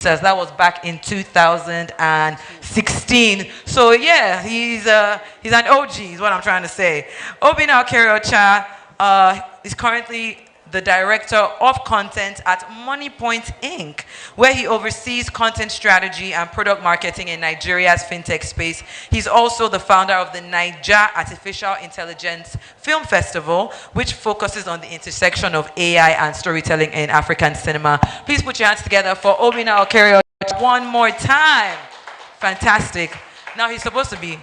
That was back in 2016. So yeah, he's an OG is what I'm trying to say. Obina Okeriocha is currently the director of content at MoneyPoint Inc., where he oversees content strategy and product marketing in Nigeria's fintech space. He's also the founder of the Naija Artificial Intelligence Film Festival, which focuses on the intersection of AI and storytelling in African cinema. Please put your hands together for Obina Okerio one more time. Fantastic. Now he's supposed to be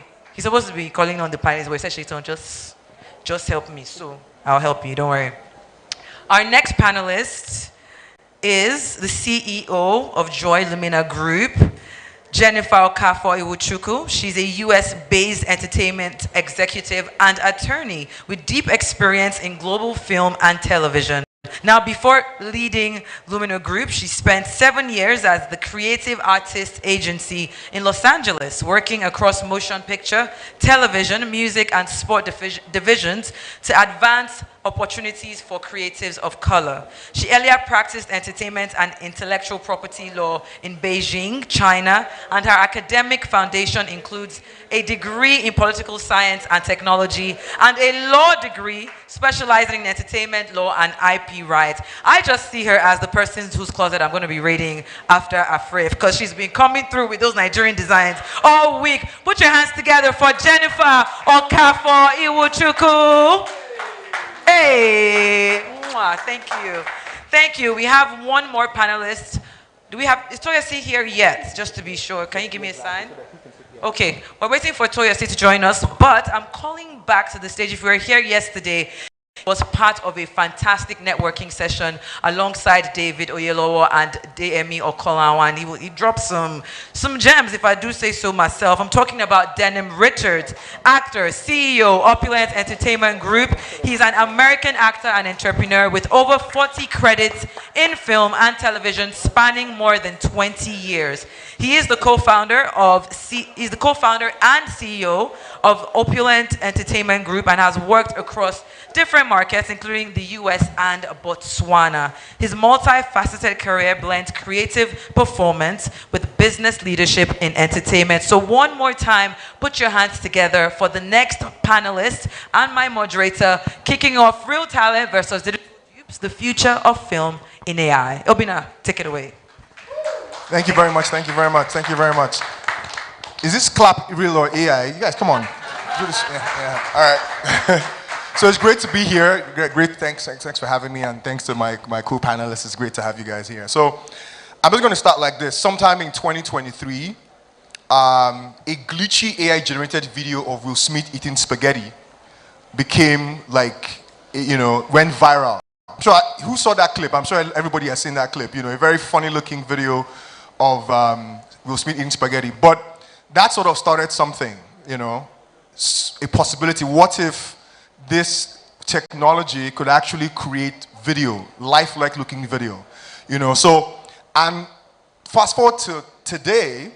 calling on the panelists, but he said, Shaitan, just help me. So I'll help you, don't worry. Our next panelist is the CEO of Joy Lumina Group, Jennifer Okafor Iwuchukwu. She's a US-based entertainment executive and attorney with deep experience in global film and television. Now, before leading Lumina Group, she spent 7 years as the creative artist agency in Los Angeles, working across motion picture, television, music, and sport divisions to advance opportunities for creatives of color. She earlier practiced entertainment and intellectual property law in Beijing, China, and her academic foundation includes a degree in political science and technology and a law degree specializing in entertainment law and IP rights. I just see her as the person whose closet I'm going to be raiding after AFRIFF, because she's been coming through with those Nigerian designs all week. Put your hands together for Jennifer Okafor Iwuchukwu. Hey, thank you. Thank you. We have one more panelist. Do we have, is Toyosi here yet? Just to be sure. Can you give me a sign? Okay, we're waiting for Toyosi to join us, but I'm calling back to the stage. If you were here yesterday, was part of a fantastic networking session alongside David Oyelowo and Deyemi Okolawan. He dropped some gems, if I do say so myself. I'm talking about Denham Richards, actor, CEO, Opulent Entertainment Group. He's an American actor and entrepreneur with over 40 credits in film and television spanning more than 20 years. He is the co-founder and CEO of Opulent Entertainment Group and has worked across different markets, including the US and Botswana. His multifaceted career blends creative performance with business leadership in entertainment. So one more time, put your hands together for the next panelist and my moderator, kicking off Real-Talent-vs-Digital-Dupes, the future of film in AI. Obina, take it away. Thank you very much, thank you very much, thank you very much. Is this clap real or AI? You guys, come on. Do this. Yeah. All right. So it's great to be here. Great, thanks for having me, and thanks to my cool panelists. It's great to have you guys here. So I'm just going to start like this. Sometime in 2023, a glitchy AI-generated video of Will Smith eating spaghetti became like, went viral. I'm sure, who saw that clip? I'm sure everybody has seen that clip. A very funny-looking video of Will Smith eating spaghetti. But that sort of started something, a possibility. What if this technology could actually create video, lifelike looking video, So, and fast forward to today,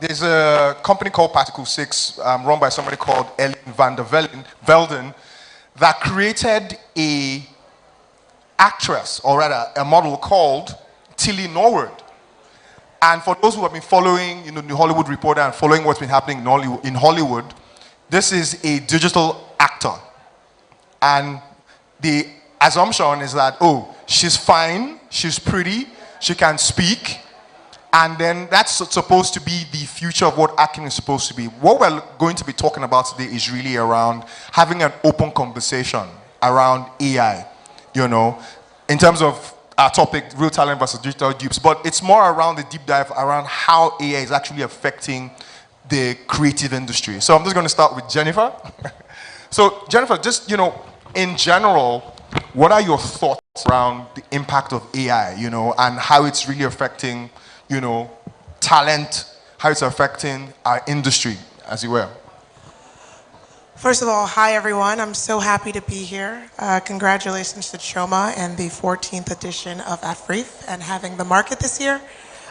there's a company called Particle 6, run by somebody called Ellen van der Velden, that created a actress, or rather a model called Tilly Norwood. And for those who have been following, the Hollywood Reporter and following what's been happening in Hollywood, this is a digital actor. And the assumption is that, oh, she's fine, she's pretty, she can speak, and then that's supposed to be the future of what acting is supposed to be. What we're going to be talking about today is really around having an open conversation around AI, in terms of our topic, real talent versus digital dupes, but it's more around the deep dive around how AI is actually affecting the creative industry. So I'm just going to start with Jennifer. So Jennifer, just, in general, what are your thoughts around the impact of AI, and how it's really affecting, talent, how it's affecting our industry, as you were? First of all, hi everyone. I'm so happy to be here. Congratulations to Choma and the 14th edition of AFRIFF and having the market this year.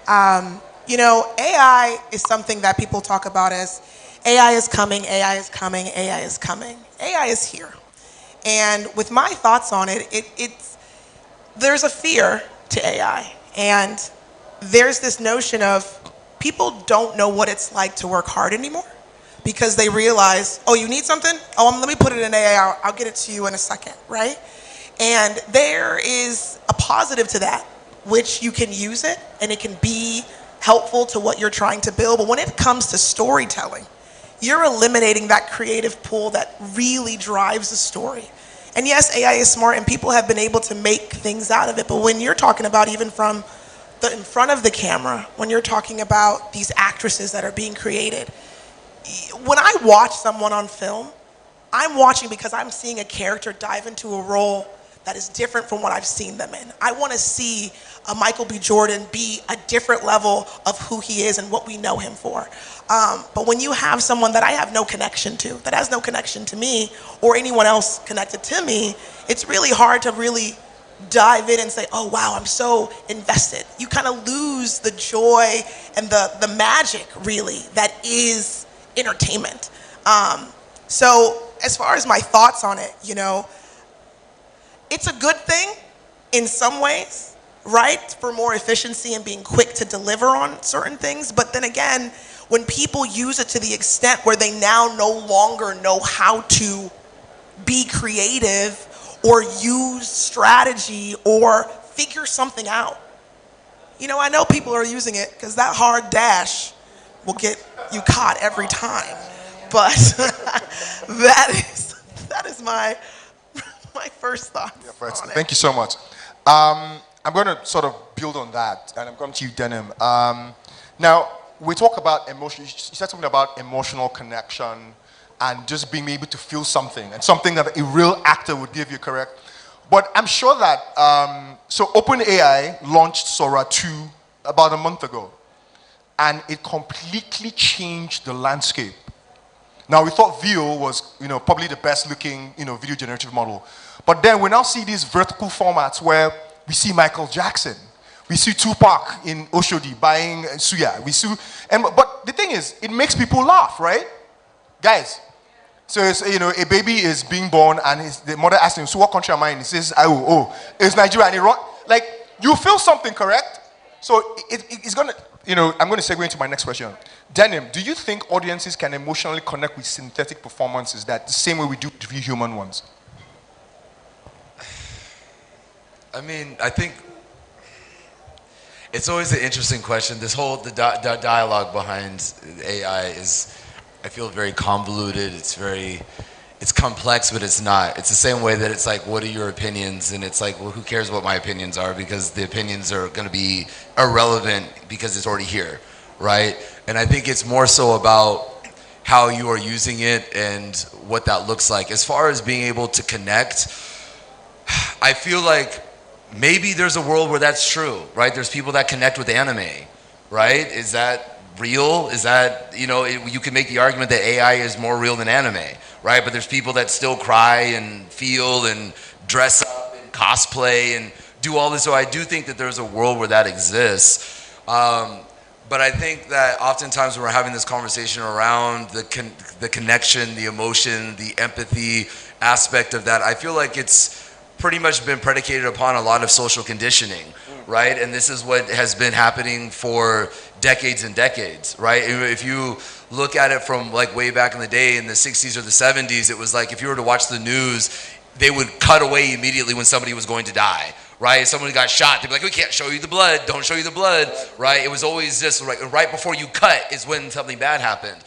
AI is something that people talk about as AI is coming, AI is coming, AI is coming. AI is here. And with my thoughts on it, there's a fear to AI. And there's this notion of people don't know what it's like to work hard anymore because they realize, oh, you need something? Oh, let me put it in AI. I'll get it to you in a second, right? And there is a positive to that, which you can use it and it can be helpful to what you're trying to build. But when it comes to storytelling, you're eliminating that creative pool that really drives the story. And yes, AI is smart and people have been able to make things out of it. But when you're talking about even from the in front of the camera, when you're talking about these actresses that are being created, when I watch someone on film, I'm watching because I'm seeing a character dive into a role that is different from what I've seen them in. I want to see a Michael B. Jordan be a different level of who he is and what we know him for. But when you have someone that I have no connection to, that has no connection to me or anyone else connected to me, it's really hard to really dive in and say, oh wow, I'm so invested. You kind of lose the joy and the magic really that is entertainment. So as far as my thoughts on it, you know, it's a good thing in some ways, right? For more efficiency and being quick to deliver on certain things. But then again, when people use it to the extent where they now no longer know how to be creative or use strategy or figure something out. You know, I know people are using it because that hard dash will get you caught every time. But that is my first thoughts on it. Thank you so much. I'm going to sort of build on that, and I'm going to you, Denim. Now, we talk about emotion. You said something about emotional connection and just being able to feel something, and something that a real actor would give you, correct? But I'm sure that, so OpenAI launched Sora 2 about a month ago, and it completely changed the landscape. Now, we thought VO was, probably the best looking, video generative model. But then we now see these vertical formats where we see Michael Jackson. We see Tupac in Oshodi buying suya. But the thing is, it makes people laugh, right? Guys, so it's, a baby is being born and the mother asks him, so what country am I in? He says, it's Nigeria. And you feel something, correct? So it's going to, I'm going to segue into my next question. Denim, do you think audiences can emotionally connect with synthetic performances the same way we do with human ones? I mean, I think it's always an interesting question. This whole dialogue behind AI is, I feel, very convoluted. It's complex, but it's not. It's the same way that it's like, what are your opinions? And it's like, well, who cares what my opinions are, because the opinions are going to be irrelevant because it's already here, right? And I think it's more so about how you are using it and what that looks like. As far as being able to connect, I feel like maybe there's a world where that's true, right? There's people that connect with anime, right? Is that real? Is that, you can make the argument that AI is more real than anime, right? But there's people that still cry and feel and dress up and cosplay and do all this. So I do think that there's a world where that exists. But I think that oftentimes when we're having this conversation around the connection, the emotion, the empathy aspect of that, I feel like it's pretty much been predicated upon a lot of social conditioning, right? And this is what has been happening for decades and decades, right? If you look at it from like way back in the day in the 60s or the 70s, it was like if you were to watch the news, they would cut away immediately when somebody was going to die, right? If somebody got shot, they'd be like, we can't show you the blood, don't show you the blood, right? It was always just right before you cut is when something bad happened.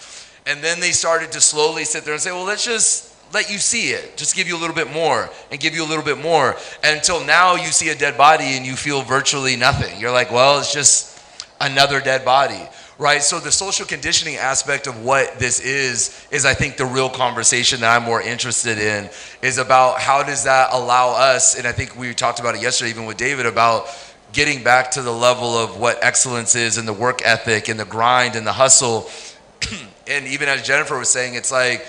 And then they started to slowly sit there and say, well, let's just let you see it, just give you a little bit more and give you a little bit more. And until now you see a dead body and you feel virtually nothing. You're like, well, it's just another dead body, right? So the social conditioning aspect of what this is I think the real conversation that I'm more interested in, is about how does that allow us, and I think we talked about it yesterday even with David, about getting back to the level of what excellence is and the work ethic and the grind and the hustle. And even as Jennifer was saying, it's like,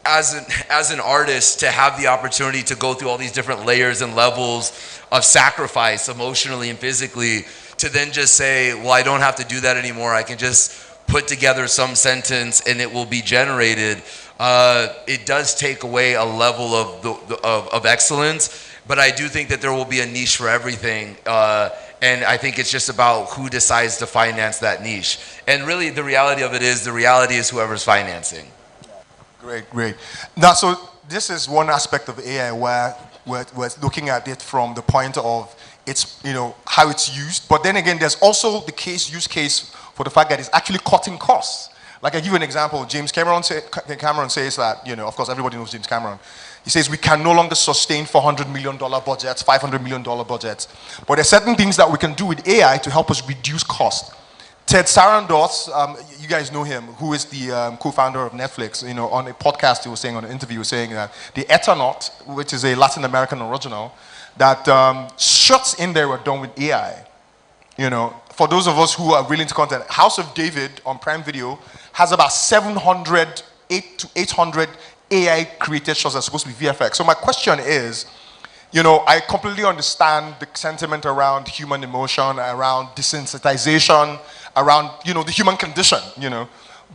as an artist, to have the opportunity to go through all these different layers and levels of sacrifice emotionally and physically, to then just say, well, I don't have to do that anymore. I can just put together some sentence and it will be generated. It does take away a level of excellence, but I do think that there will be a niche for everything. And I think it's just about who decides to finance that niche. And really, the reality is whoever's financing. Great, great. Now, so this is one aspect of AI where we're looking at it from the point of its, how it's used. But then again, there's also the use case for the fact that it's actually cutting costs. Like I give you an example, James Cameron says that, of course everybody knows James Cameron. He says we can no longer sustain $400 million budgets, $500 million budgets. But there are certain things that we can do with AI to help us reduce cost. Ted Sarandos, you guys know him, who is the co-founder of Netflix. On a podcast he was saying, on an interview, he was saying that the Ethernaut, which is a Latin American original, that shots in there were done with AI. For those of us who are really into content, House of David on Prime Video has about 700, 800 to 800 AI-created shots that are supposed to be VFX. So my question is, I completely understand the sentiment around human emotion, around desensitization, around, the human condition,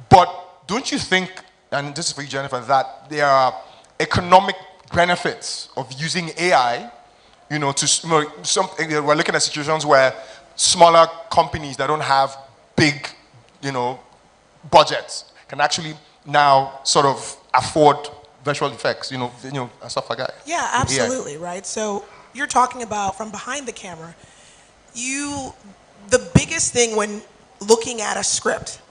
But don't you think, and this is for you, Jennifer, that there are economic benefits of using AI, we're looking at situations where smaller companies that don't have big, budgets can actually now sort of afford visual effects, and stuff like that. Yeah, absolutely, right? So you're talking about from behind the camera, the biggest thing when looking at a script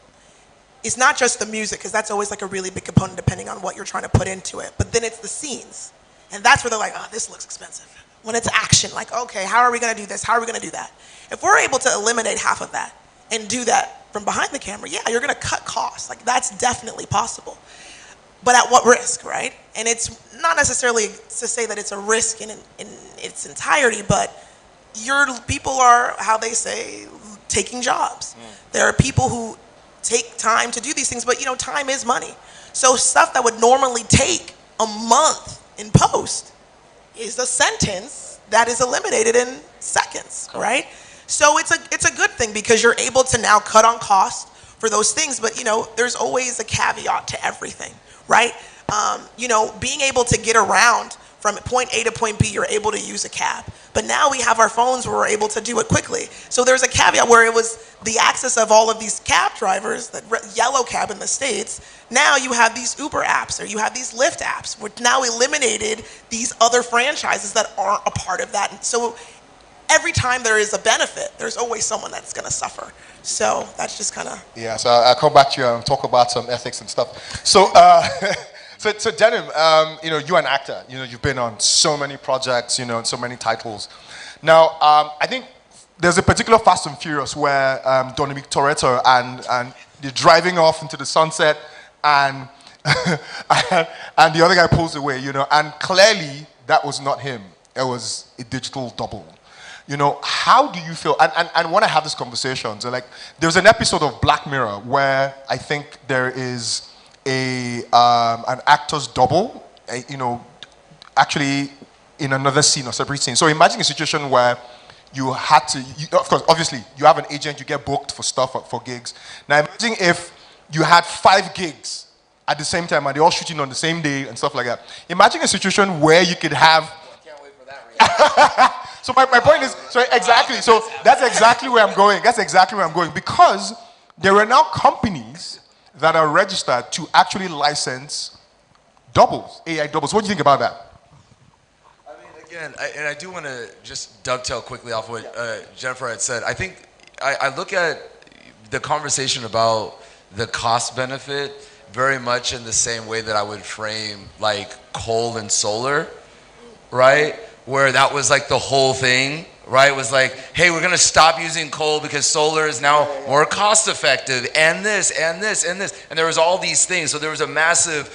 is not just the music, because that's always like a really big component depending on what you're trying to put into it, but then it's the scenes. And that's where they're like, oh, this looks expensive. When it's action, like, okay, how are we gonna do this? How are we gonna do that? If we're able to eliminate half of that and do that from behind the camera, yeah, you're gonna cut costs. Like, that's definitely possible. But at what risk, right? And it's not necessarily to say that it's a risk in its entirety, but people are, how they say, taking jobs. There are people who take time to do these things, but time is money. So stuff that would normally take a month in post is a sentence that is eliminated in seconds, right? So it's a good thing because you're able to now cut on cost for those things, but there's always a caveat to everything, right? Being able to get around from point A to point B, you're able to use a cab. But now we have our phones where we're able to do it quickly. So there's a caveat where it was the access of all of these cab drivers, that yellow cab in the States. Now you have these Uber apps or you have these Lyft apps, which now eliminated these other franchises that aren't a part of that. And so every time there is a benefit, there's always someone that's going to suffer. So that's just kind of... Yeah, so I'll come back to you and talk about some ethics and stuff. So, so Denim, you're an actor. You've been on so many projects, and so many titles. Now, I think there's a particular Fast and Furious where Dominic Toretto and they're driving off into the sunset, and and the other guy pulls away, and clearly that was not him. It was a digital double. How do you feel? And when I have this conversation, so like, there's an episode of Black Mirror where I think there is an actor's double, actually in another scene or separate scene. So imagine a situation where you had to, of course, obviously, you have an agent, you get booked for stuff, for gigs. Now imagine if you had 5 gigs at the same time and they're all shooting on the same day and stuff like that. Imagine a situation where you could have... I can't wait for that. So my point is, so that's exactly where I'm going. That's exactly where I'm going. Because there are now companies that are registered to actually license doubles, AI doubles. What do you think about that? I mean, again, I do want to just dovetail quickly off what Jennifer had said. I think I look at the conversation about the cost benefit very much in the same way that I would frame like coal and solar, right? Where that was like the whole thing, right? It was like, hey, we're gonna stop using coal because solar is now more cost effective, and this, and this, and this. And there was all these things. So there was a massive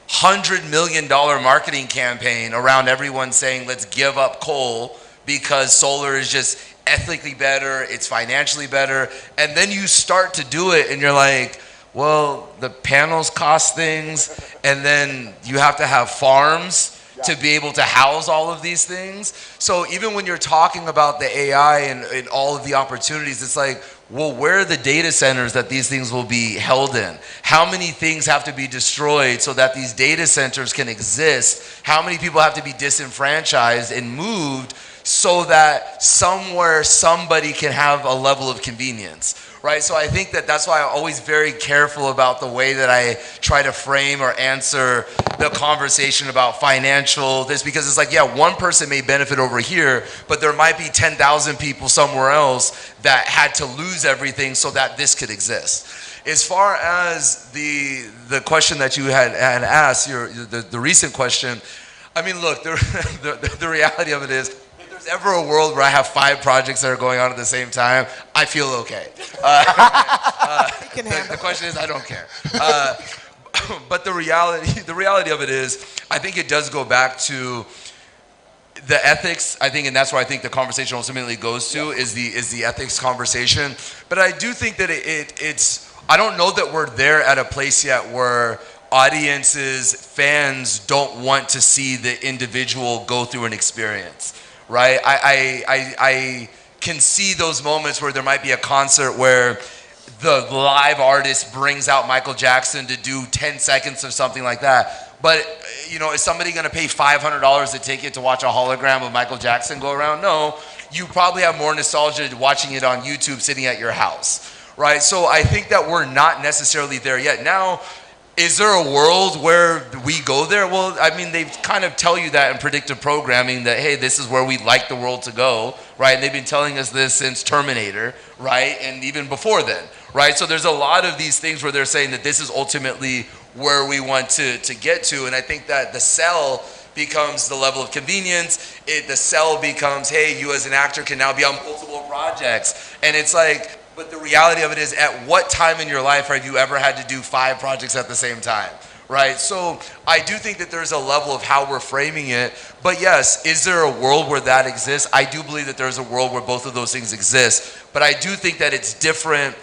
$100 million marketing campaign around everyone saying, let's give up coal because solar is just ethically better, it's financially better. And then you start to do it and you're like, well, the panels cost things, and then you have to have farms to be able to house all of these things. So even when you're talking about the AI and all of the opportunities, it's like, well, where are the data centers that these things will be held in? How many things have to be destroyed so that these data centers can exist? How many people have to be disenfranchised and moved so that somewhere somebody can have a level of convenience, right? So I think that that's why I'm always very careful about the way that I try to frame or answer the conversation about financial this, because it's like, yeah, one person may benefit over here, but there might be 10,000 people somewhere else that had to lose everything so that this could exist. As far as the question that you had asked, the recent question, I mean, look, the reality of it is, if there's ever a world where I have 5 projects that are going on at the same time, I feel okay. The question is, I don't care. But the reality of it is, I think it does go back to the ethics. I think, and that's where I think the conversation ultimately goes to, is the ethics conversation. But I do think that it's. I don't know that we're there at a place yet where audiences, fans don't want to see the individual go through an experience, right? I can see those moments where there might be a concert where the live artist brings out Michael Jackson to do 10 seconds or something like that. But, you know, is somebody going to pay $500 a ticket to watch a hologram of Michael Jackson go around? No. You probably have more nostalgia watching it on YouTube sitting at your house, right? So I think that we're not necessarily there yet. Now, is there a world where we go there? Well, I mean, they kind of tell you that in predictive programming that, hey, this is where we'd like the world to go, right? And they've been telling us this since Terminator, right? And even before then, right? So there's a lot of these things where they're saying that this is ultimately where we want to get to. And I think that the sell becomes the level of convenience. The sell becomes, hey, you as an actor can now be on multiple projects. And it's like, but the reality of it is, at what time in your life have you ever had to do 5 projects at the same time, right? So I do think that there's a level of how we're framing it. But yes, is there a world where that exists? I do believe that there's a world where both of those things exist. But I do think that it's different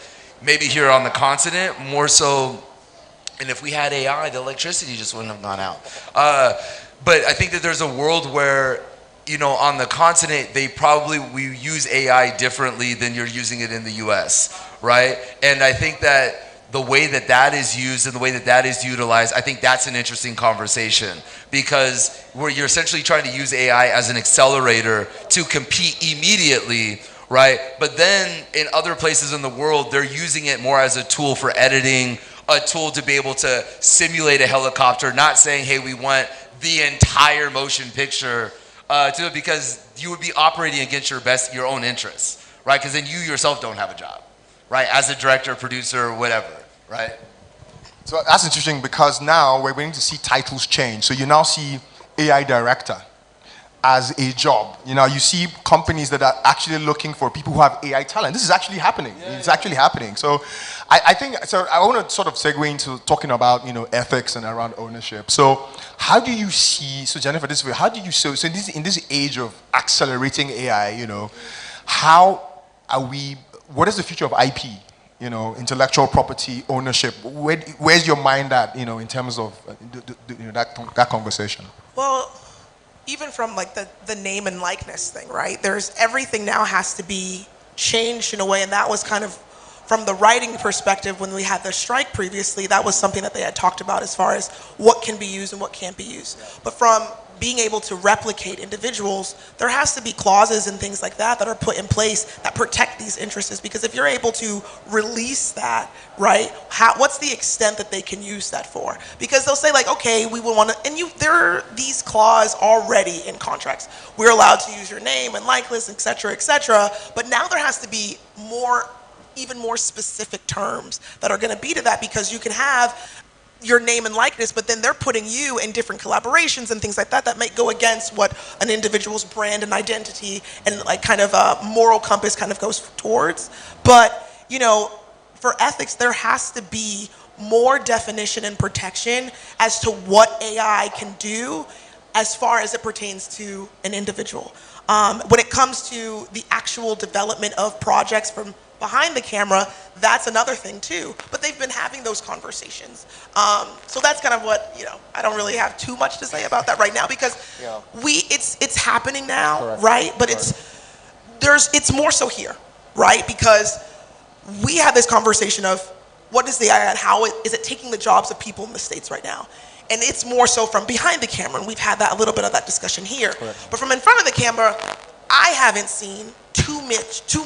maybe here on the continent, more so. And if we had AI, the electricity just wouldn't have gone out. But I think that there's a world where, you know, on the continent, we use AI differently than you're using it in the US, right? And I think that the way that that is used and the way that that is utilized, I think that's an interesting conversation, because where you're essentially trying to use AI as an accelerator to compete immediately, right? But then in other places in the world, they're using it more as a tool for editing, a tool to be able to simulate a helicopter, not saying, hey, we want the entire motion picture to it, because you would be operating against your own interests, right? Because then you yourself don't have a job, right? As a director, producer, or whatever, right? So that's interesting, because now we're going to see titles change. So you now see AI director as a job. You know, you see companies that are actually looking for people who have AI talent. This is actually happening. Yeah, it's actually happening. So I think, so I want to sort of segue into talking about, you know, ethics and around ownership. So how do you see, so Jennifer, this way, how do you, so in this age of accelerating AI, you know, what is the future of IP? You know, intellectual property, ownership. Where's your mind at, you know, in terms of that conversation? Well, even from like the name and likeness thing, right? Everything now has to be changed in a way, and that was kind of from the writing perspective. When we had the strike previously, that was something that they had talked about as far as what can be used and what can't be used. But from being able to replicate individuals, there has to be clauses and things like that that are put in place that protect these interests, because if you're able to release that, right, what's the extent that they can use that for? Because they'll say like, okay, we will want to, and there are these clauses already in contracts. We're allowed to use your name and likeness, et cetera, but now there has to be even more specific terms that are going to be to that, because you can have your name and likeness, but then they're putting you in different collaborations and things like that might go against what an individual's brand and identity and like kind of a moral compass kind of goes towards. But, you know, for ethics, there has to be more definition and protection as to what AI can do as far as it pertains to an individual. When it comes to the actual development of projects from behind the camera, that's another thing too. But they've been having those conversations. So that's kind of what, you know, I don't really have too much to say about that right now, because it's happening now, correct, right? But it's more so here, right? Because we have this conversation of what is the AI and how is it taking the jobs of people in the States right now? And it's more so from behind the camera, and we've had a little bit of that discussion here. Correct. But from in front of the camera, I haven't seen too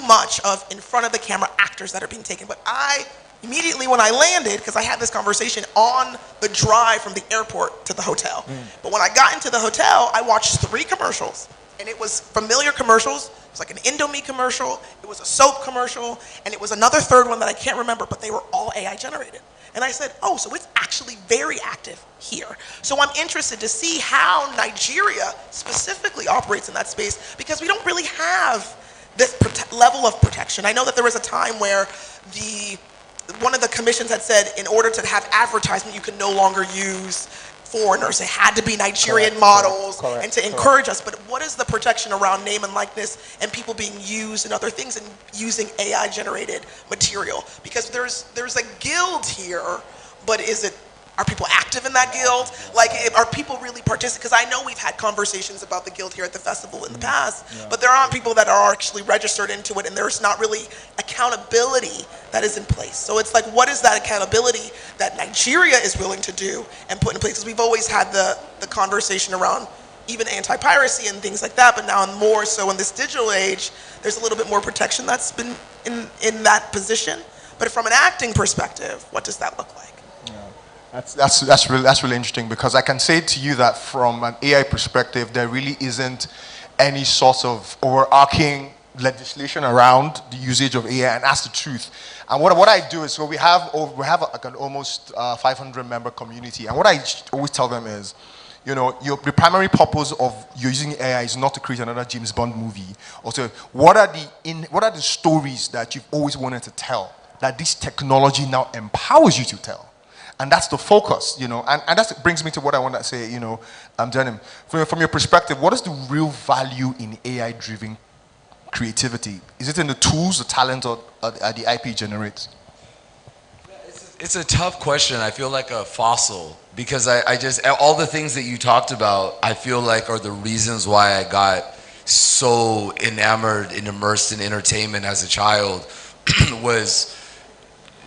much of in front of the camera actors that are being taken. But I immediately when I landed, because I had this conversation on the drive from the airport to the hotel. But when I got into the hotel, I watched 3 commercials. And it was familiar commercials. It was like an Indomie commercial, it was a soap commercial, and it was another third one that I can't remember, but they were all AI generated. And I said, oh, so it's actually very active here. So I'm interested to see how Nigeria specifically operates in that space, because we don't really have this level of protection. I know that there was a time where one of the commissions had said in order to have advertisement, you could no longer use foreigners. It had to be Nigerian models and to encourage us. But what is the protection around name and likeness and people being used and other things and using AI generated material? Because there's a guild here, but are people active in that guild? Like, are people really participating? Because I know we've had conversations about the guild here at the festival in the past, but there aren't people that are actually registered into it, and there's not really accountability that is in place. So it's like, what is that accountability that Nigeria is willing to do and put in place? Because we've always had the conversation around even anti-piracy and things like that, but now more so in this digital age, there's a little bit more protection that's been in that position. But from an acting perspective, what does that look like? That's really interesting, because I can say to you that from an AI perspective, there really isn't any sort of overarching legislation around the usage of AI, and that's the truth. And what I do is, so we have like an almost 500 member community, and what I always tell them is, the primary purpose of using AI is not to create another James Bond movie. Also, what are the stories that you've always wanted to tell that this technology now empowers you to tell? And that's the focus, and that brings me to what I want to say, Denim. From your perspective, what is the real value in AI-driven creativity? Is it in the tools, the talent, or the IP it generates? It's a tough question. I feel like a fossil, because I just, all the things that you talked about, I feel like are the reasons why I got so enamored and immersed in entertainment as a child was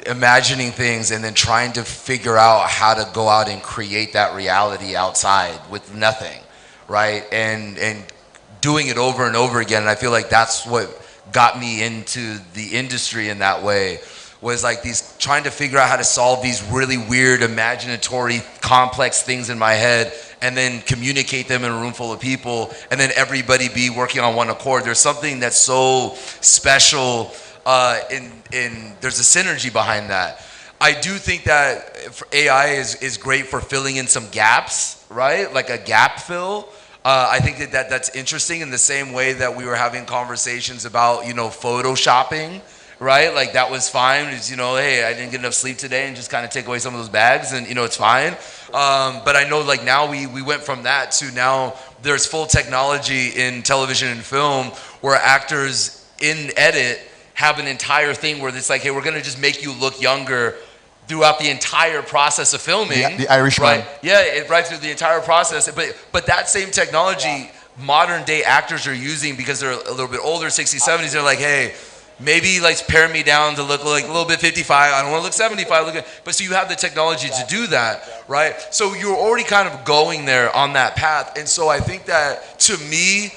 imagining things and then trying to figure out how to go out and create that reality outside with nothing, right? And doing it over and over again. And I feel like that's what got me into the industry in that way, was like trying to figure out how to solve these really weird, imaginatory, complex things in my head, and then communicate them in a room full of people, and then everybody be working on one accord. There's something that's so special there's a synergy behind that. I do think that AI is great for filling in some gaps, right? Like a gap fill. I think that's interesting, in the same way that we were having conversations about, photoshopping, right? Like that was fine. It's, hey, I didn't get enough sleep today, and just kind of take away some of those bags, and it's fine. But I know, like, now we went from that to now there's full technology in television and film where actors in edit have an entire thing where it's like, hey, we're gonna just make you look younger throughout the entire process of filming. The Irishman. Right? Yeah, right through the entire process. But that same technology, modern day actors are using, because they're a little bit older, 60s, 70s. They're like, hey, maybe like pare me down to look like a little bit 55. I don't want to look 75. But so you have the technology to do that, right? So you're already kind of going there on that path. And so I think that, to me,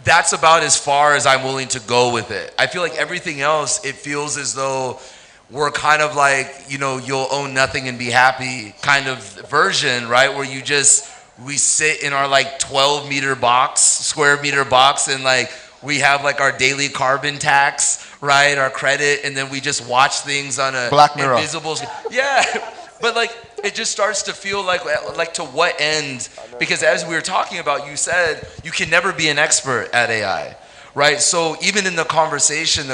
that's about as far as I'm willing to go with it. I feel like everything else, it feels as though we're kind of like, you'll own nothing and be happy kind of version, right? Where we sit in our like 12 square meter box, and like we have like our daily carbon tax, right? Our credit, and then we just watch things on a Black Mirror. Invisible. Yeah, but like, it just starts to feel like to what end? Because as we were talking about, you said you can never be an expert at AI, right? So even in the conversation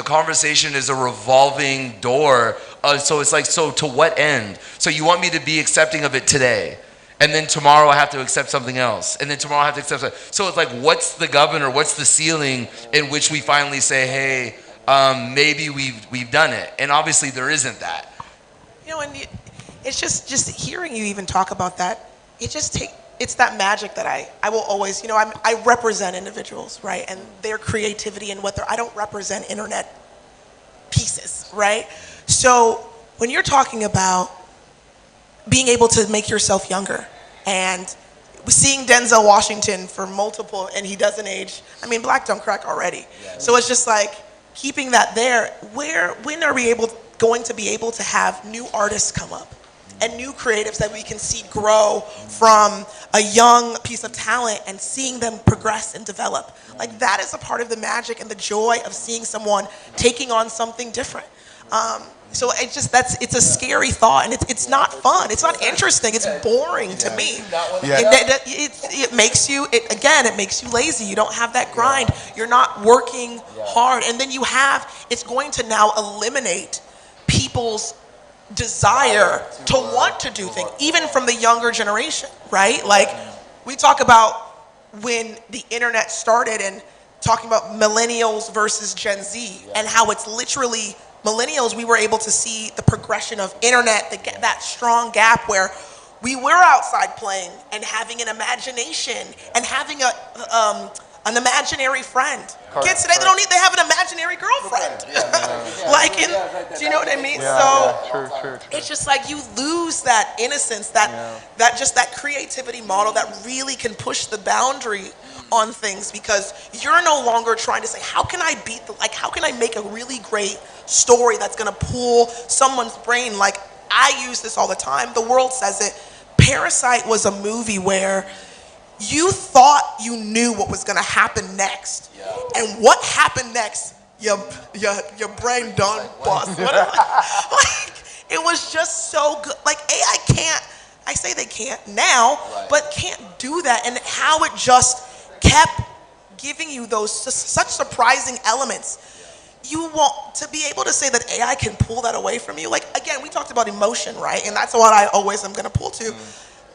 is a revolving door. So it's like, so to what end? So you want me to be accepting of it today, and then tomorrow I have to accept something else, and then tomorrow I have to accept something. So it's like, what's the governor? What's the ceiling in which we finally say, hey, maybe we've done it? And obviously there isn't that. And it's just hearing you even talk about that, it's that magic that I will always, I represent individuals, right? And their creativity and I don't represent internet pieces, right? So when you're talking about being able to make yourself younger and seeing Denzel Washington for multiple, and he doesn't age. I mean, black don't crack already. So it's just like keeping that there. When are we going to be able to have new artists come up and new creatives that we can see grow from a young piece of talent and seeing them progress and develop? Like that is a part of the magic and the joy of seeing someone taking on something different. So it's a scary thought, and it's not fun. It's not interesting. It's boring to me. It makes you lazy. You don't have that grind. You're not working hard, and then it's going to now eliminate people's desire to want to do things, even from the younger generation, right? Like we talk about when the internet started and talking about millennials versus Gen Z, and how it's literally millennials, we were able to see the progression of internet, that strong gap where we were outside playing and having an imagination and having an imaginary friend. Kids today, they have an imaginary girlfriend. Do you know what I mean? True. It's just like you lose that innocence, that creativity model that really can push the boundary on things, because you're no longer trying to say, how can I make a really great story that's gonna pull someone's brain? Like, I use this all the time. The world says it. Parasite was a movie where you thought you knew what was gonna happen next. And what happened next, your brain done bust. It was just so good. Like AI can't, I say they can't now, but can't do that. And how it just kept giving you those such surprising elements. You want to be able to say that AI can pull that away from you. Like, again, we talked about emotion, right? And that's what I always am gonna pull to.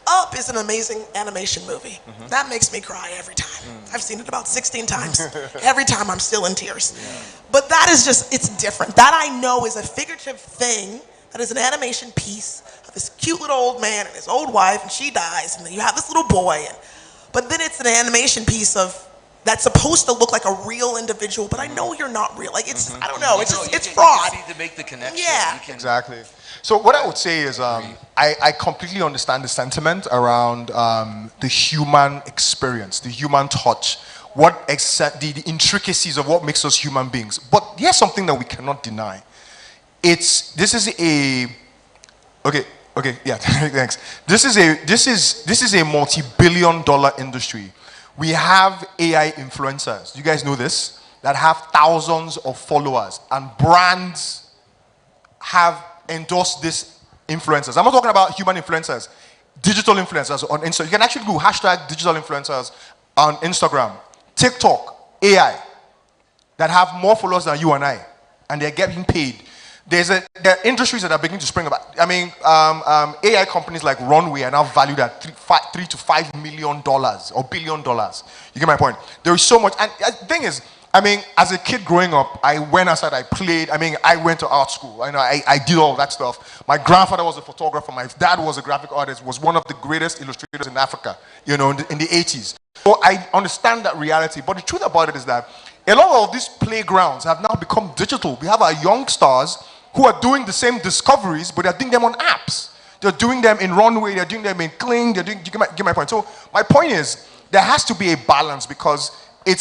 Up is an amazing animation movie. That makes me cry every time. I've seen it about 16 times. Every time I'm still in tears. But that is just, it's different. That I know is a figurative thing, that is an animation piece of this cute little old man and his old wife, and she dies, and then you have this little boy. But then it's an animation piece that's supposed to look like a real individual, but I know you're not real. Like, it's, I don't know, it's fraud. You need to make the connection. Yeah. Exactly. So what I would say is I completely understand the sentiment around the human experience, the human touch, the intricacies of what makes us human beings. But here's something that we cannot deny. This is a multi-billion-dollar industry. We have AI influencers. You guys know this? That have thousands of followers, and brands have endorsed these influencers. I'm not talking about human influencers, digital influencers on Instagram. You can actually go hashtag digital influencers on Instagram, TikTok, AI, that have more followers than you and I, and they're getting paid. There are industries that are beginning to spring up. I mean, AI companies like Runway are now valued at $3 to $5 million or $1 billion. You get my point? There is so much. And the thing is, I mean, as a kid growing up, I went outside, I played. I mean, I went to art school. I did all that stuff. My grandfather was a photographer. My dad was a graphic artist, was one of the greatest illustrators in Africa, in the 80s. So I understand that reality. But the truth about it is that a lot of these playgrounds have now become digital. We have our young stars who are doing the same discoveries, but they're doing them on apps. They're doing them in Runway, they're doing them in Kling, you get my point. So my point is, there has to be a balance, because a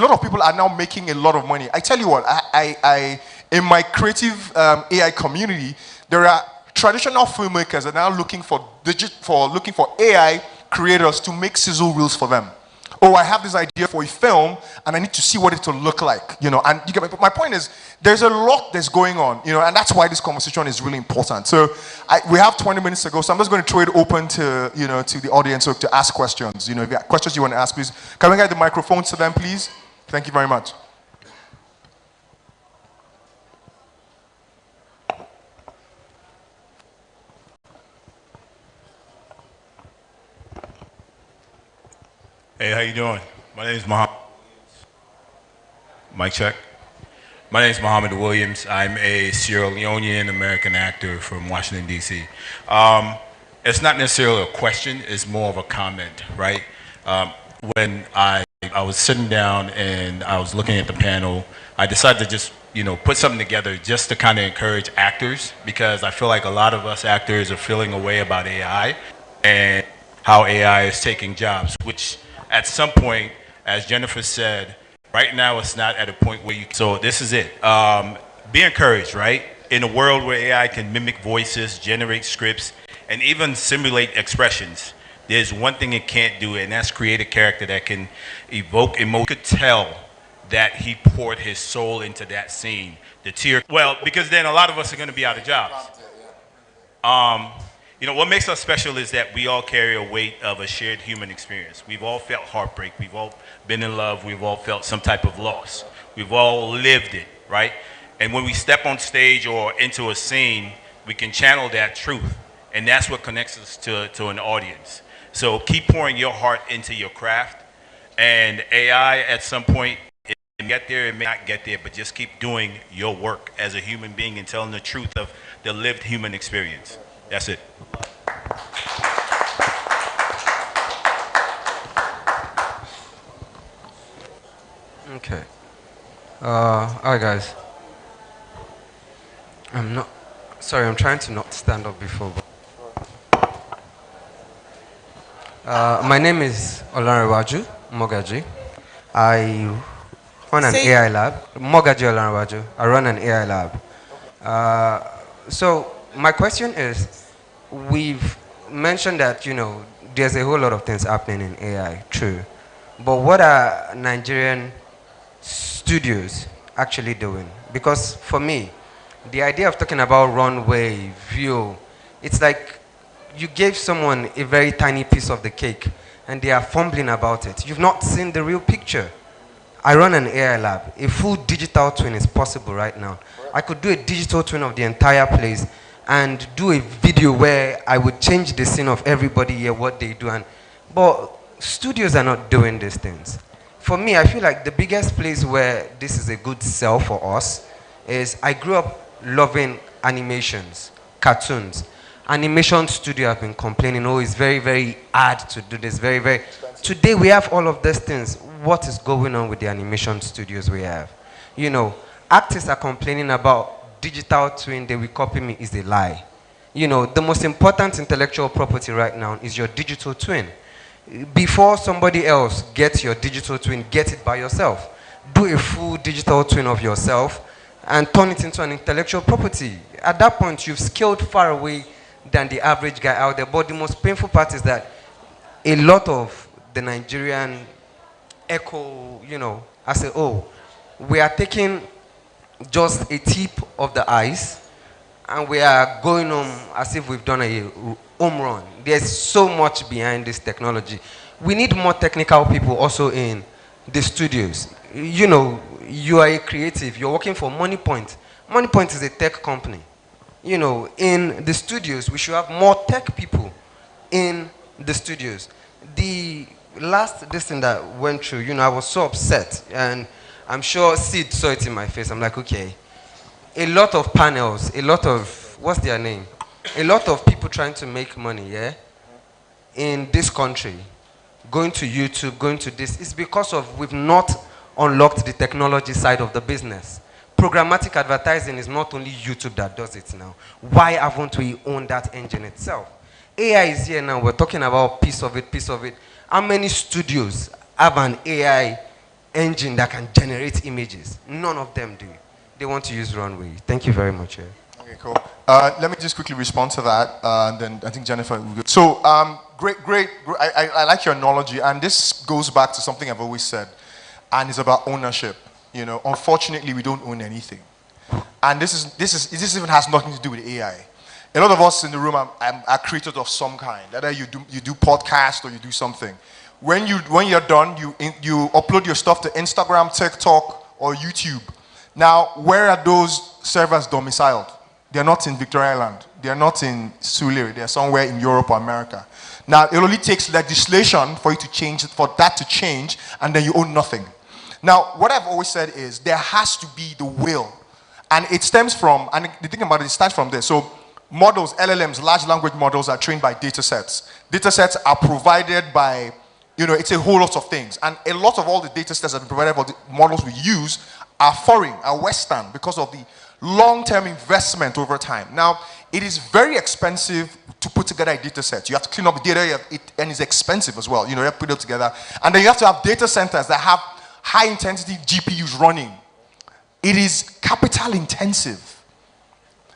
lot of people are now making a lot of money. I tell you what, in my creative AI community, there are traditional filmmakers that are now looking for AI creators to make sizzle reels for them. Oh, I have this idea for a film, and I need to see what it will look like, And you get my point is, there's a lot that's going on, and that's why this conversation is really important. So we have 20 minutes to go, so I'm just going to throw it open to to the audience to ask questions. If you have questions you want to ask, please. Can we get the microphones to them, please? Thank you very much. Hey, how you doing? My name is Muhammad. Mic check. My name is Muhammad Williams. I'm a Sierra Leonean American actor from Washington, D.C. It's not necessarily a question, it's more of a comment, right? When I was sitting down and I was looking at the panel, I decided to just, put something together just to kind of encourage actors, because I feel like a lot of us actors are feeling a way about AI and how AI is taking jobs, which at some point, as Jennifer said, right now it's not at a point where you, so this is it. Be encouraged, right? In a world where AI can mimic voices, generate scripts, and even simulate expressions, there's one thing it can't do, and that's create a character that can evoke emotion. You could tell that he poured his soul into that scene. The tear, well, because then a lot of us are going to be out of jobs. You know, what makes us special is that we all carry a weight of a shared human experience. We've all felt heartbreak. We've all been in love. We've all felt some type of loss. We've all lived it, right? And when we step on stage or into a scene, we can channel that truth. And that's what connects us to an audience. So keep pouring your heart into your craft. And AI at some point, it may get there, it may not get there, but just keep doing your work as a human being and telling the truth of the lived human experience. That's it. Okay. All right, guys. I'm trying to not stand up before. My name is Olanrewaju Mogaji. I run an AI lab. Mogaji Olanrewaju. I run an AI lab. So my question is, we've mentioned that, you know, there's a whole lot of things happening in AI, true. But what are Nigerian studios actually doing? Because for me, the idea of talking about runway, view, it's like you gave someone a very tiny piece of the cake and they are fumbling about it. You've not seen the real picture. I run an AI lab. A full digital twin is possible right now. I could do a digital twin of the entire place and do a video where I would change the scene of everybody here, what they do. But studios are not doing these things. For me, I feel like the biggest place where this is a good sell for us is I grew up loving animations, cartoons. Animation studio have been complaining, oh, it's very, very hard to do this, very, very. Today we have all of these things. What is going on with the animation studios we have? You know, artists are complaining about digital twin, they will copy me, is a lie. You know, the most important intellectual property right now is your digital twin. Before somebody else gets your digital twin, get it by yourself. Do a full digital twin of yourself and turn it into an intellectual property. At that point, you've scaled far away than the average guy out there. But the most painful part is that a lot of the Nigerian echo, you know, I say, oh, we are taking just a tip of the ice and we are going on as if we've done a home run. There's so much behind this technology. We need more technical people also in the studios. You know, you are a creative, you're working for Money Point. Money Point is a tech company. You know, in the studios, we should have more tech people in the studios. The last thing that went through, you know, I was so upset, and I'm sure Sid saw it in my face. I'm like, okay, a lot of panels, a lot of, what's their name? A lot of people trying to make money, yeah, in this country, going to YouTube, going to this, it's because of we've not unlocked the technology side of the business. Programmatic advertising is not only YouTube that does it now. Why haven't we owned that engine itself? AI is here now, we're talking about piece of it, piece of it. How many studios have an AI engine that can generate images? None of them do. They want to use Runway. Thank you very much. Okay, cool. Let me just quickly respond to that, and then I think Jennifer will go. So, great. I like your analogy, and this goes back to something I've always said, and it's about ownership. You know, unfortunately, we don't own anything, and this even has nothing to do with AI. A lot of us in the room are creators of some kind. Whether you do podcast or you do something. When you're done, you upload your stuff to Instagram, TikTok, or YouTube. Now, where are those servers domiciled? They're not in Victoria Island. They're not in Sule. They're somewhere in Europe or America. Now, it only takes legislation for you to change, for that to change, and then you own nothing. Now, what I've always said is there has to be the will. And it stems from, and the thing about it starts from this. So models, LLMs, large language models are trained by data sets. Data sets are provided by, you know, it's a whole lot of things. And a lot of all the data sets that are provided for the models we use are foreign, are Western, because of the long-term investment over time. Now, it is very expensive to put together a data set. You have to clean up the data, and it's expensive as well. You know, you have to put it together. And then you have to have data centers that have high intensity GPUs running. It is capital intensive.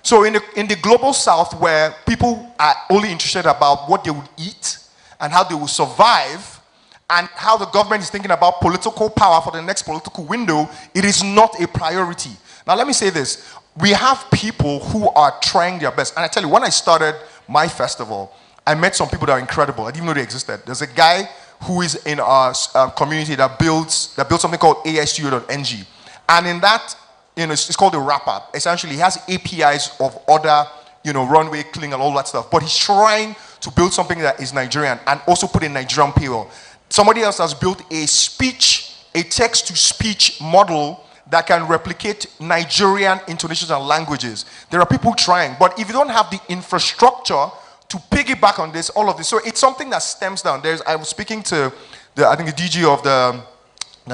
So in the global south, where people are only interested about what they would eat and how they will survive, and how the government is thinking about political power for the next political window, it is not a priority. Now let me say this. We have people who are trying their best. And I tell you, when I started my festival, I met some people that are incredible. I didn't even know they existed. There's a guy who is in our community that builds something called ASTO.ng. And in that, you know, it's called a wrapper. Essentially, he has APIs of other, you know, runway, cling, and all that stuff. But he's trying to build something that is Nigerian and also put a Nigerian payroll. Somebody else has built a text-to-speech model that can replicate Nigerian intonations and languages. There are people trying, but if you don't have the infrastructure to piggyback on this, all of this, so it's something that stems down. I was speaking to the DG of the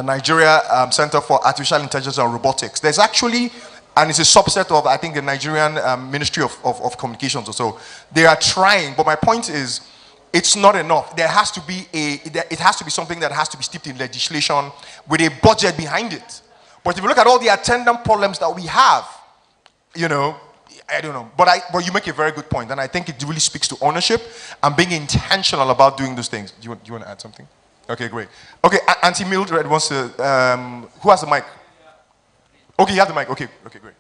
Nigeria Center for Artificial Intelligence and Robotics. There's actually, and it's a subset of, I think, the Nigerian Ministry of Communications or so. They are trying, but my point is, it's not enough. There has to be it has to be something that has to be steeped in legislation with a budget behind it. But if you look at all the attendant problems that we have, you know, I don't know. But you make a very good point, and I think it really speaks to ownership and being intentional about doing those things. Do you want to add something? Okay, great. Okay, Auntie Mildred wants to. Who has the mic? Okay, you have the mic. Okay, great.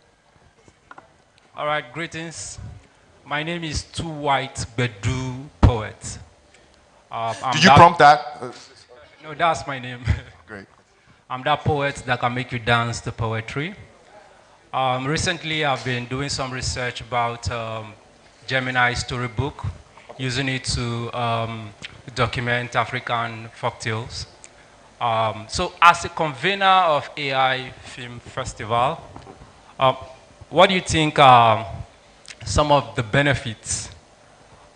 All right, greetings. My name is Too White Bedu Poet. Did you prompt that? No, that's my name. Great. I'm that poet that can make you dance to poetry. Recently, I've been doing some research about Gemini storybook, using it to document African folktales. So as a convener of AI Film Festival, what do you think are some of the benefits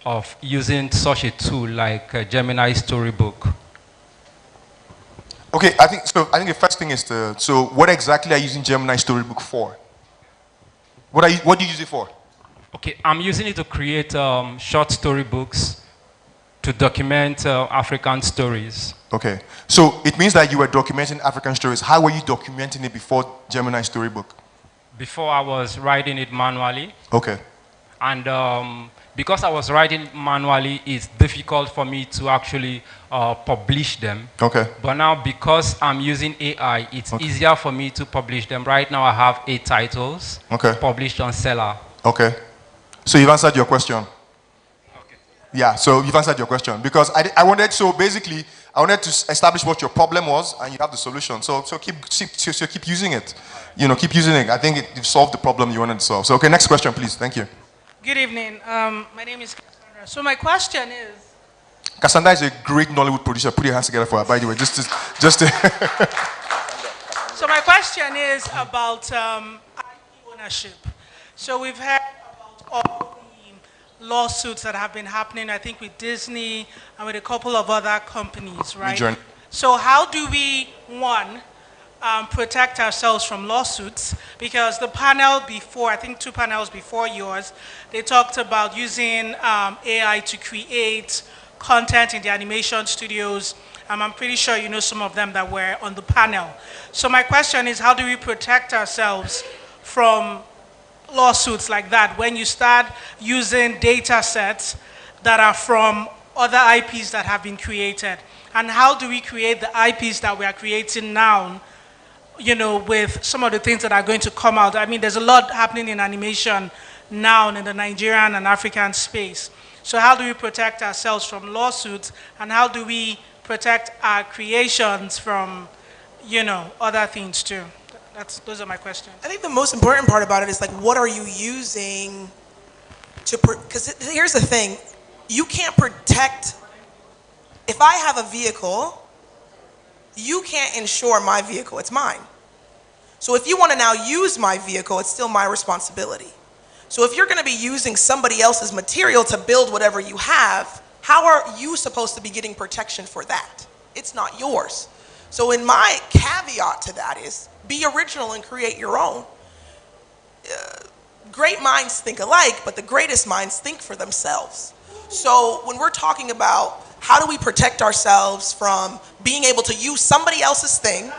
of using such a tool like Gemini Storybook? Okay, I think the first thing is so what exactly are you using Gemini Storybook for? What do you use it for? Okay, I'm using it to create short storybooks to document African stories. Okay, so it means that you were documenting African stories. How were you documenting it before Gemini Storybook? Before I was writing it manually. Okay. And because I was writing manually, it's difficult for me to actually publish them. Okay. But now, because I'm using AI, it's easier for me to publish them. Right now, I have 8 titles published on Seller. Okay. So you've answered your question. Okay. Yeah, so you've answered your question. Because I wanted to establish what your problem was, and you have the solution. So keep using it. You know, keep using it. I think you've solved the problem you wanted to solve. So, okay, next question, please. Thank you. Good evening. My name is Cassandra. So my question is... Cassandra is a great Nollywood producer. Put your hands together for her, by the way. Just to So my question is about IP ownership. So we've heard about all the lawsuits that have been happening, I think, with Disney and with a couple of other companies, right? So how do we, one, protect ourselves from lawsuits? Because the panel before, I think 2 panels before yours, they talked about using AI to create content in the animation studios. I'm pretty sure you know some of them that were on the panel. So my question is, how do we protect ourselves from lawsuits like that when you start using data sets that are from other IPs that have been created? And how do we create the IPs that we are creating now, you know, with some of the things that are going to come out? I mean, there's a lot happening in animation now in the Nigerian and African space. So how do we protect ourselves from lawsuits, and how do we protect our creations from, you know, other things too? Those are my questions. I think the most important part about it is, like, what are you using to, because here's the thing, you can't protect, if I have a vehicle, you can't insure my vehicle, it's mine. So if you want to now use my vehicle, it's still my responsibility. So if you're going to be using somebody else's material to build whatever you have, how are you supposed to be getting protection for that? It's not yours. So in my caveat to that is, be original and create your own. Great minds think alike, but the greatest minds think for themselves. So when we're talking about how do we protect ourselves from being able to use somebody else's thing?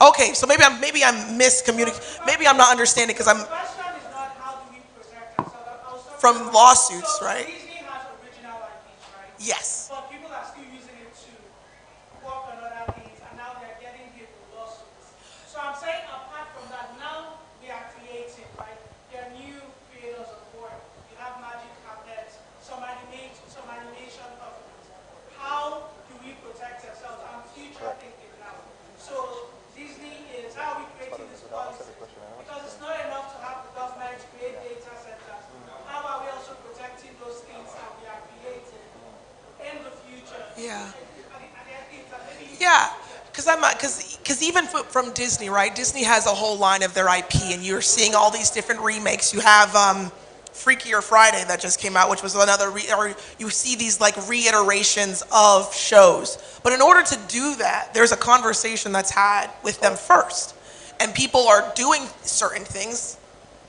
Okay, so maybe I'm miscommunicating. Maybe I'm not understanding because I'm The question is not how do we protect ourselves. from lawsuits, So right? Disney has original IPs, right? Yes. But people are still using it to work on other things, and now they're getting hit with lawsuits. So I'm saying apart from that, now we are creating, right? There are new creators on board. You have magic carpets, some animation of it. How do we protect ourselves? I'm future thinking now. So Disney is, how are we creating this policy? Because it's not enough to have the government create data centers. How are we also protecting those things that we are creating in the future? Yeah. Maybe Yeah, because even from Disney, right? Disney has a whole line of their IP, and you're seeing all these different remakes. You have Freakier Friday that just came out, which was another, or you see these like reiterations of shows. But in order to do that, there's a conversation that's had with them first, and people are doing certain things.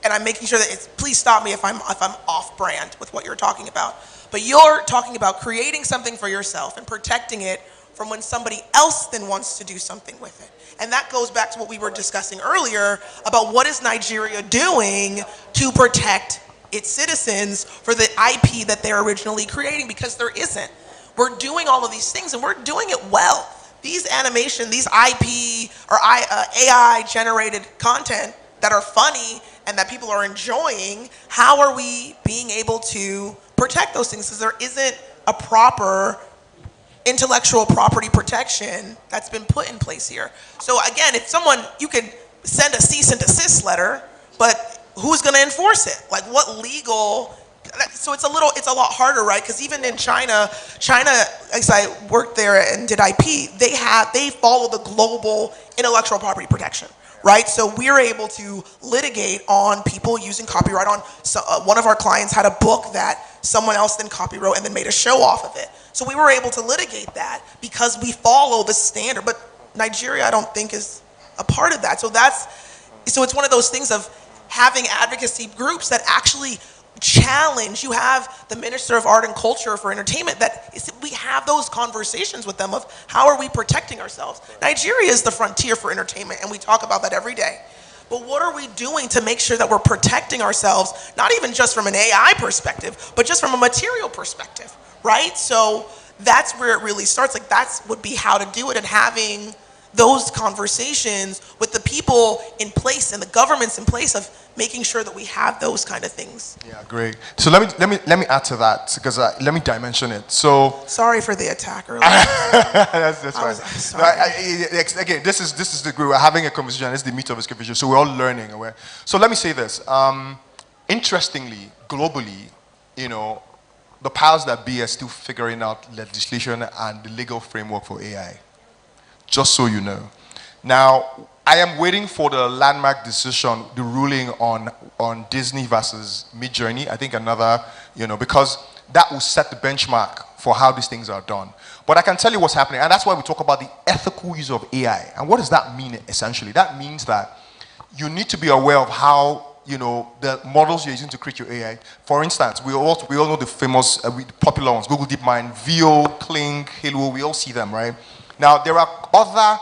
And I'm making sure that it's, please stop me if I'm off brand with what you're talking about. But you're talking about creating something for yourself and protecting it from when somebody else then wants to do something with it. And that goes back to what we were discussing earlier about what is Nigeria doing to protect its citizens for the IP that they're originally creating, because there isn't. We're doing all of these things and we're doing it well. These animation, these IP or AI generated content that are funny and that people are enjoying, how are we being able to protect those things? Because there isn't a proper intellectual property protection that's been put in place here. So again, if someone, you can send a cease and desist letter, but who's gonna enforce it? Like what legal, so it's a lot harder, right? Because even in China, as I worked there and did IP, they follow the global intellectual property protection, right? So we're able to litigate on people using copyright on, one of our clients had a book that someone else then copywrote and then made a show off of it. So we were able to litigate that because we follow the standard, but Nigeria I don't think is a part of that. So it's one of those things of having advocacy groups that actually challenge. You have the Minister of Art and Culture for Entertainment we have those conversations with them of how are we protecting ourselves. Nigeria is the frontier for entertainment and we talk about that every day. But what are we doing to make sure that we're protecting ourselves, not even just from an AI perspective, but just from a material perspective, right? So that's where it really starts. Like would be how to do it, and having those conversations with the people in place and the governments in place of making sure that we have those kind of things. Yeah, great. So let me add to that, because let me dimension it. So sorry for the attack earlier. that's fine. Sorry. Again, this is the group. We're having a conversation. This is the meat of this conversation. So we're all learning. So let me say this. Interestingly, globally, the powers that be are still figuring out legislation and the legal framework for AI. Just so you know. Now, I am waiting for the landmark decision, the ruling on Disney versus Midjourney. I think another, because that will set the benchmark for how these things are done. But I can tell you what's happening, and that's why we talk about the ethical use of AI. And what does that mean, essentially? That means that you need to be aware of how, the models you're using to create your AI. For instance, we all know the famous, popular ones, Google DeepMind, Veo, Kling, Halo, we all see them, right? Now, there are other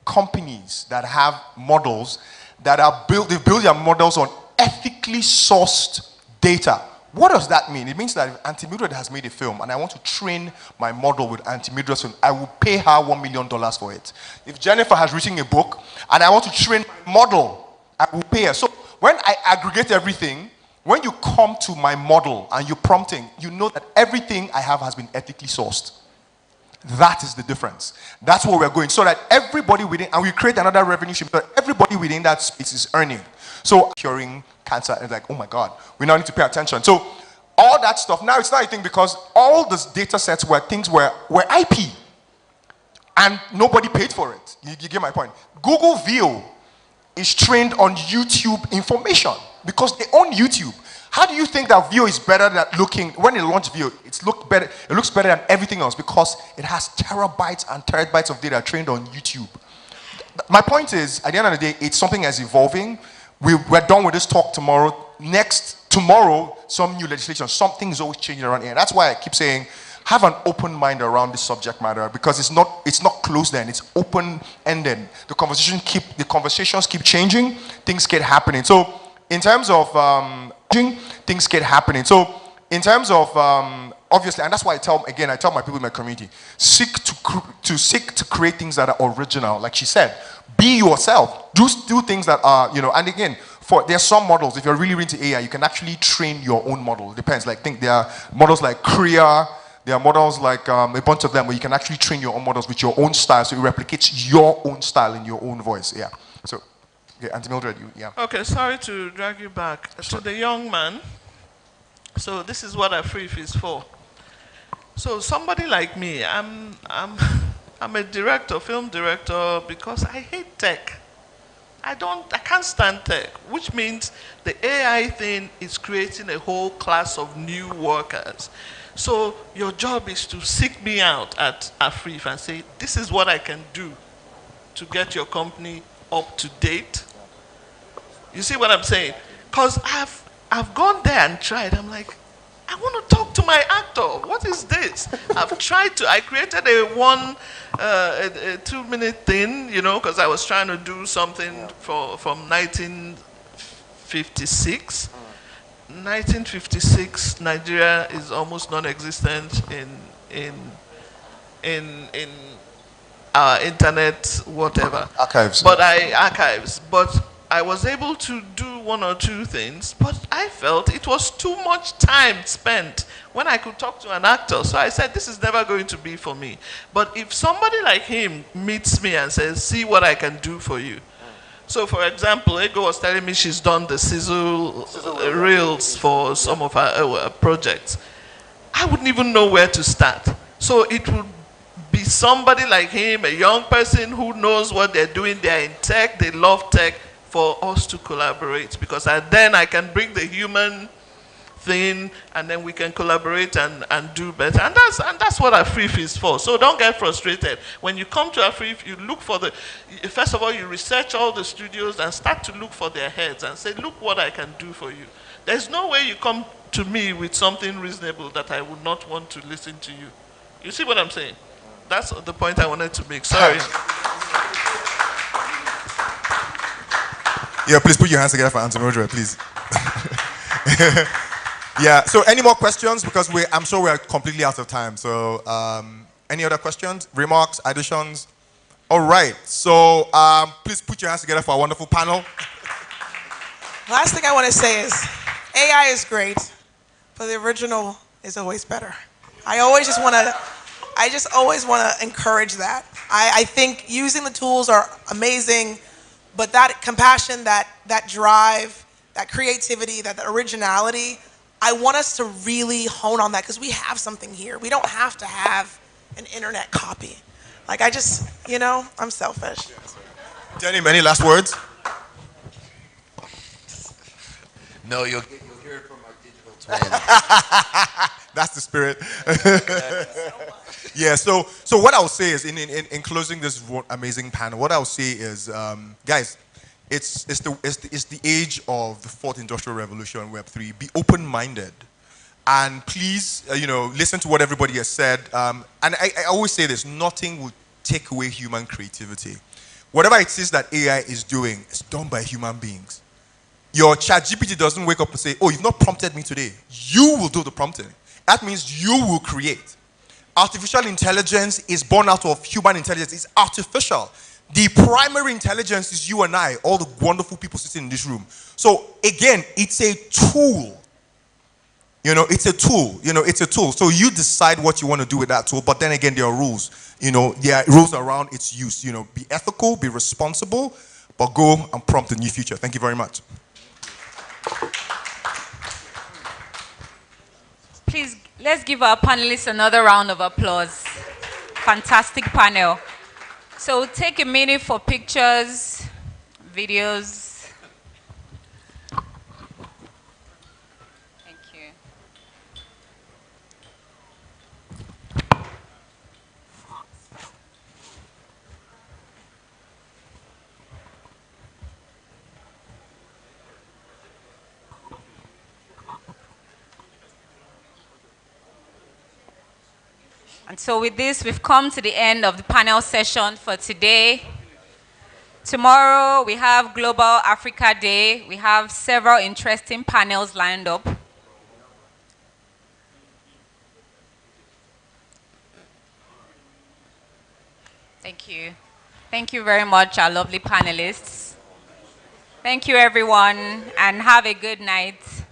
companies that have models that they build their models on ethically sourced data. What does that mean? It means that if Auntie Mildred has made a film and I want to train my model with Auntie Mildred's film, I will pay her $1 million for it. If Jennifer has written a book and I want to train my model, I will pay her. So when I aggregate everything, when you come to my model and you're prompting, you know that everything I have has been ethically sourced. That is the difference. That's where we're going. So that everybody within, and we create another revenue stream, so everybody within that space is earning. So curing cancer is like, oh my God, we now need to pay attention. So all that stuff, now it's not a thing because all those data sets were things were IP. And nobody paid for it. You get my point. Google Veo is trained on YouTube information because they own YouTube. How do you think that Veo is better than looking, when it launched Veo, it looks better than everything else because it has terabytes and terabytes of data trained on YouTube. My point is, at the end of the day, it's something that's evolving. We're done with this talk tomorrow. Next tomorrow, some new legislation, something is always changing around here. That's why I keep saying, have an open mind around this subject matter, because it's not closed-end, it's open-ended. The conversations keep changing, things keep happening. So in terms of things keep happening. So in terms of obviously, and that's why I tell my people in my community, seek to create things that are original. Like she said, be yourself. Do things that are, and again, there are some models, if you're really into AI, you can actually train your own model. It depends. Like, think there are models like Korea, there are models like a bunch of them where you can actually train your own models with your own style, so it replicates your own style in your own voice. Yeah. So, okay, Auntie Mildred, yeah. Okay, sorry to drag you back. To the young man, so this is what AFRIFF is for. So somebody like me, I'm a director, film director, because I hate tech. I can't stand tech, which means the AI thing is creating a whole class of new workers. So your job is to seek me out at AFRIFF and say, this is what I can do to get your company up to date. You see what I'm saying? Because I've gone there and tried. I'm like, I want to talk to my actor. What is this? I created a 2-minute thing, because I was trying to do something from 1956. 1956, Nigeria is almost non-existent in our internet, whatever. Archives. But I was able to do 1 or 2 things, but I felt it was too much time spent when I could talk to an actor. So I said, this is never going to be for me. But if somebody like him meets me and says, see what I can do for you. So for example, Ego was telling me she's done the sizzle reels for some of her projects. I wouldn't even know where to start. So it would be somebody like him, a young person who knows what they're doing, they're in tech, they love tech, for us to collaborate, because then I can bring the human thing, and then we can collaborate and do better. And that's what AFRIFF is for. So don't get frustrated. When you come to AFRIFF, you look for first of all, you research all the studios and start to look for their heads and say, look what I can do for you. There's no way you come to me with something reasonable that I would not want to listen to you. You see what I'm saying? That's the point I wanted to make. Sorry. Yeah, please put your hands together for Auntie Mildred, please. Yeah, so any more questions? Because I'm sure we're completely out of time. So any other questions, remarks, additions? All right, so please put your hands together for a wonderful panel. Last thing I want to say is, AI is great, but the original is always better. I just always want to encourage that. I think using the tools are amazing, but that compassion, that drive, that creativity, that originality, I want us to really hone on that, because we have something here. We don't have to have an internet copy. Like, I'm selfish. Jenny, any last words? No, you'll hear it from our digital twin. That's the spirit. Yeah, so what I'll say is, in closing this amazing panel, what I'll say is, guys, it's the age of the 4th Industrial Revolution, Web3. Be open-minded. And please, listen to what everybody has said. And I always say this, nothing will take away human creativity. Whatever it is that AI is doing, it's done by human beings. Your ChatGPT doesn't wake up and say, oh, you've not prompted me today. You will do the prompting. That means you will create. Artificial intelligence is born out of human intelligence. It's artificial. The primary intelligence is you and I, all the wonderful people sitting in this room. So again, it's a tool. It's a tool. It's a tool. So you decide what you want to do with that tool, but then again, there are rules. There are rules around its use. Be ethical, be responsible, but go and prompt a new future. Thank you very much. Please, let's give our panelists another round of applause. Fantastic panel. So take a minute for pictures, videos. Thank you. And so with this, we've come to the end of the panel session for today. Tomorrow, we have Global Africa Day. We have several interesting panels lined up. Thank you. Thank you very much, our lovely panelists. Thank you, everyone, and have a good night.